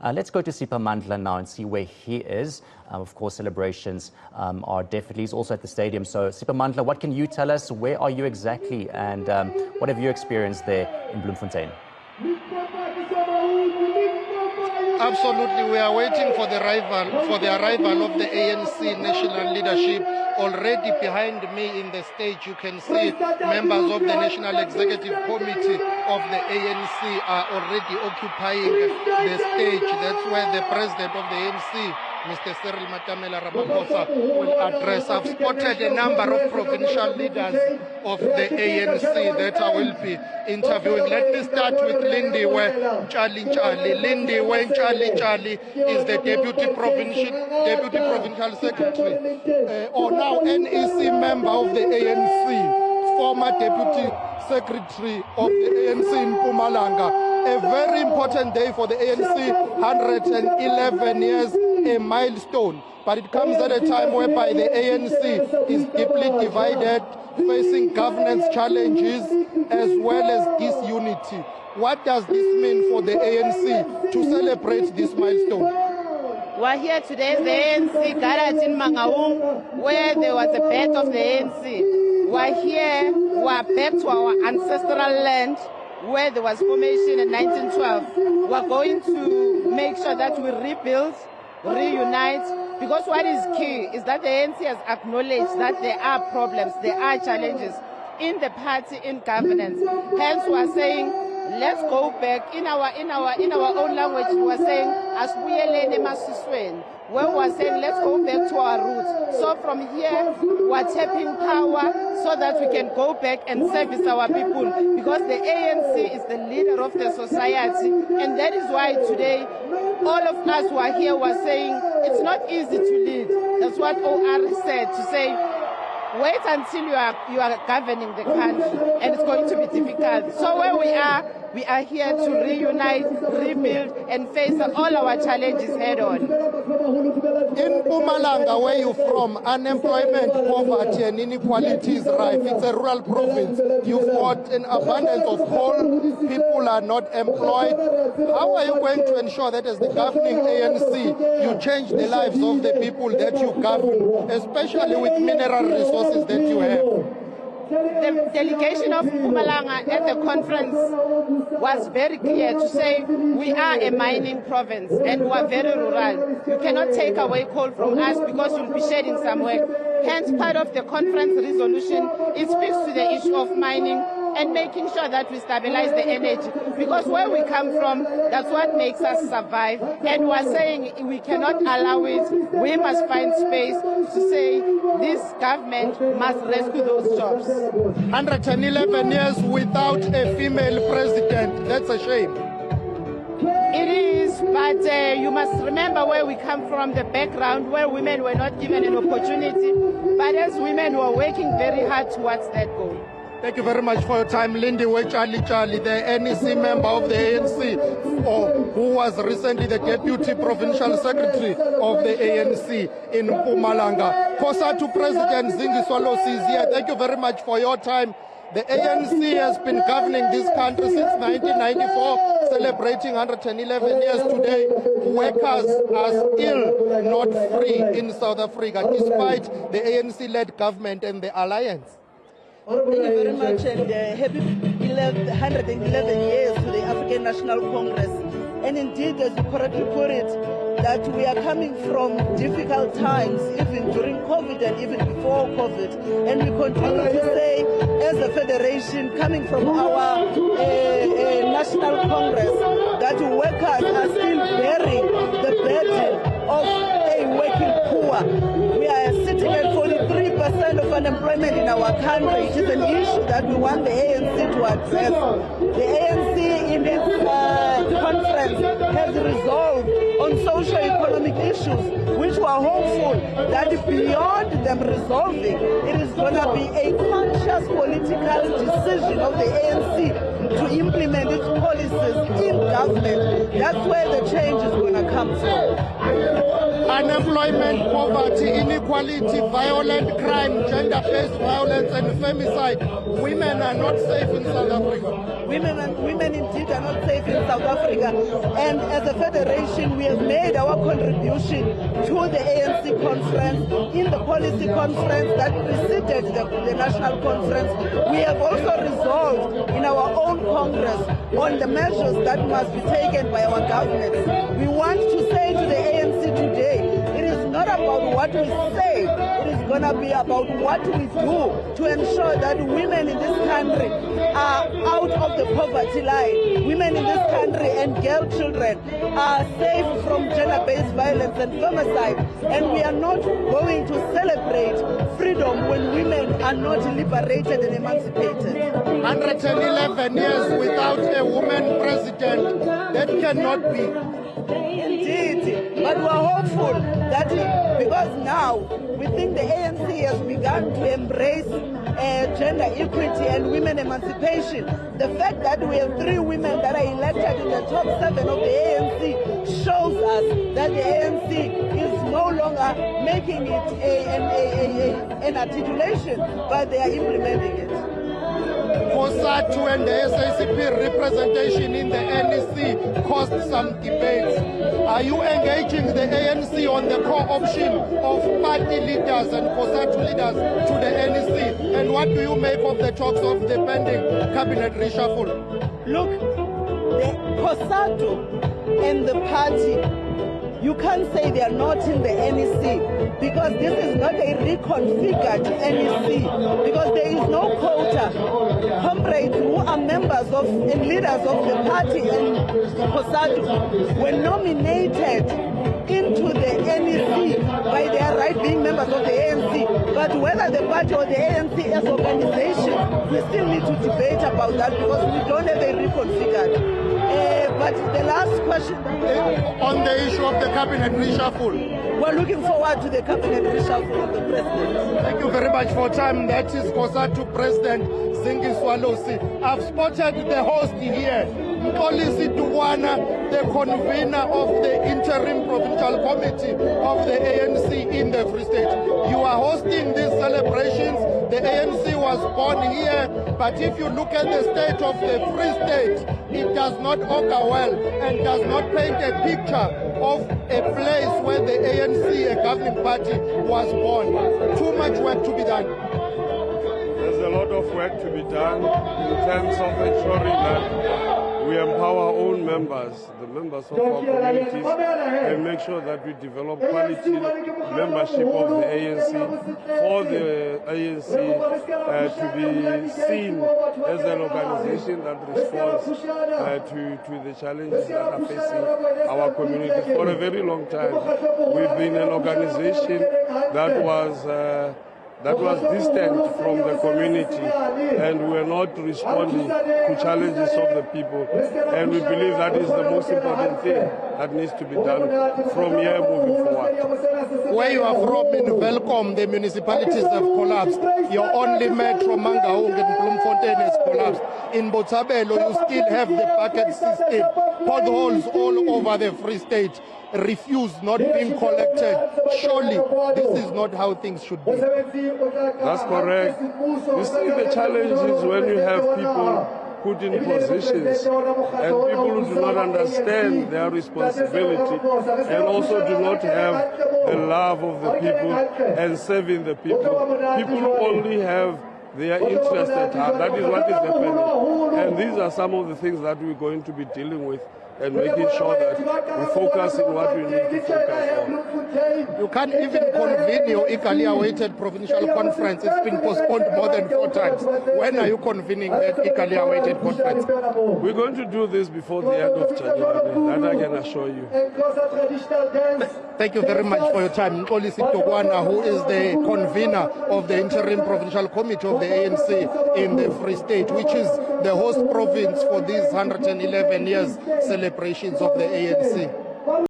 Let's go to Siphamandla now and see where he is. Of course, celebrations are definitely. He's also at the stadium. So, Siphamandla, what can you tell us? Where are you exactly? And what have you experienced there in Bloemfontein? Absolutely, we are waiting for the arrival of the ANC national leadership. Already behind me in the stage, you can see members of the National Executive Committee of the ANC are already occupying the stage. That's where the president of the ANC, Mr. Cyril Ramaphosa, will address. I've spotted a number of provincial leaders of the ANC that I will be interviewing. Let me start with Lindiwe Charlie. Lindiwe Charlie is the deputy provincial secretary, or now NEC member of the ANC, former deputy secretary of the ANC in Mpumalanga. A very important day for the ANC, 111 years, a milestone. But it comes at a time whereby the ANC is deeply divided, facing governance challenges as well as disunity. What does this mean for the ANC to celebrate this milestone? We're here today at the ANC garage in Mangaung, where there was a birth of the ANC. We're here, we're back to our ancestral land, where there was formation in 1912. We're going to make sure that we rebuild, reunite, because what is key is that the ANC has acknowledged that there are problems, there are challenges in the party, in governance. Hence, we're saying, let's go back in our own language. We are saying, asibuyeleni emasisweni, where we are saying, let's go back to our roots. So from here, we are tapping power so that we can go back and service our people, because the ANC is the leader of the society, and that is why today all of us who are here were saying it's not easy to lead. That's what OR said, to say, wait until you are governing the country, and it's going to be difficult. So where we are here to reunite, rebuild, and face all our challenges head on. In Mpumalanga, where you're from, unemployment, poverty, and inequality is rife. It's a rural province. You've got an abundance of coal. People are not employed. How are you going to ensure that as the governing ANC, you change the lives of the people that you govern, especially with mineral resources that you have? The delegation of Mpumalanga at the conference was very clear to say we are a mining province and we are very rural. You cannot take away coal from us because you'll be shedding somewhere. Hence, part of the conference resolution, it speaks to the issue of mining and making sure that we stabilize the energy. Because where we come from, that's what makes us survive. And we're saying we cannot allow it. We must find space to say this government must rescue those jobs. 111 years without a female president. That's a shame. It is, but you must remember where we come from, the background where women were not given an opportunity. But as women, we are working very hard towards that goal. Thank you very much for your time, Lindiwe Charlie, the NEC member of the ANC, who was recently the Deputy Provincial Secretary of the ANC in Mpumalanga. Kosa to President Zingiswa is here. Thank you very much for your time. The ANC has been governing this country since 1994, celebrating 111 years today. Workers are still not free in South Africa, despite the ANC-led government and the alliance. Thank you very much, and happy 111 years to the African National Congress. And indeed, as you correctly put it, that we are coming from difficult times, even during COVID and even before COVID. And we continue to say, as a federation, coming from our National Congress, that workers are still bearing the burden of a working poor. We are sitting at 43% of unemployment in our country. It is an issue that we want the ANC to address. The ANC in its conference has resolved on socio-economic issues, which we are hopeful that beyond them resolving, it is going to be a conscious political decision of the ANC to implement its policies in government. That's where the change is going to come from. unemployment, poverty, inequality, violent crime, gender-based violence, and femicide. Women are not safe in South Africa. Women indeed are not safe in South Africa. And as a federation, we have made our contribution to the ANC conference, in the policy conference that preceded the national conference. We have also resolved in our own Congress on the measures that must be taken by our government. We want to say to the ANC today, it is not about what we say, it is going to be about what we do to ensure that women in this country are out of the poverty line. Women in this country and girl children are safe from gender-based violence and femicide. And we are not going to celebrate freedom when women are not liberated and emancipated. 111 years without a woman president, that cannot be. Indeed, but we're hopeful that because now we think the ANC has begun to embrace gender equity and women emancipation. The fact that we have 3 women that are elected in the top 7 of the ANC shows us that the ANC is no longer making it an articulation, but they are implementing it. COSATU and the SACP representation in the NEC caused some debates. Are you engaging the ANC on the co-option of party leaders and COSATU leaders to the NEC? And what do you make of the talks of the pending cabinet reshuffle? Look, the COSATU and the party, you can't say they are not in the NEC because this is not a reconfigured NEC because there is no quota. Comrades who are members of and leaders of the party and COSATU were nominated into the NEC by their right being members of the ANC. But whether the party or the ANC as organization, we still need to debate about that because we don't have a reconfigured. But the last question on the issue of the cabinet reshuffle. We're looking forward to the cabinet reshuffle of the president. Thank you very much for your time. That is COSATU President Zingi Swalosi. I've spotted the host here, Mpolisi Duwana, the convener of the interim provincial committee of the ANC in the Free State. You are hosting these celebrations. The ANC was born here, but if you look at the state of the Free State, it does not augur well and does not paint a picture of a place where the ANC, a governing party, was born. Too much work to be done. There's a lot of work to be done in terms of ensuring that we empower our own members, the members of our communities, and make sure that we develop quality membership of the ANC for the ANC to be seen as an organization that responds to the challenges that are facing our community. For a very long time, we've been an organization that was distant from the community, and we're not responding to challenges of the people. And we believe that is the most important thing that needs to be done from here moving forward. Where you are from in Welkom, the municipalities have collapsed. Your only metro, Mangaung and Bloemfontein, has collapsed. In Botshabelo, you still have the bucket system, potholes all over the Free State, refuse not being collected. Surely, this is not how things should be. That's correct. You see, the challenge is when you have people put in positions and people who do not understand their responsibility and also do not have the love of the people and serving the people. People who only have their interest at heart. That is what is happening. And these are some of the things that we're going to be dealing with and making sure that we focus on what we need to focus on. You can't even convene your eagerly awaited provincial conference. It's been postponed more than 4 times. When are you convening that eagerly awaited conference? We're going to do this before the end of January. That I can assure you. Thank you very much for your time. Mpolisi Duwana, who is the convener of the interim provincial committee of the ANC in the Free State, which is the host province for these 111 years celebrations of the ANC.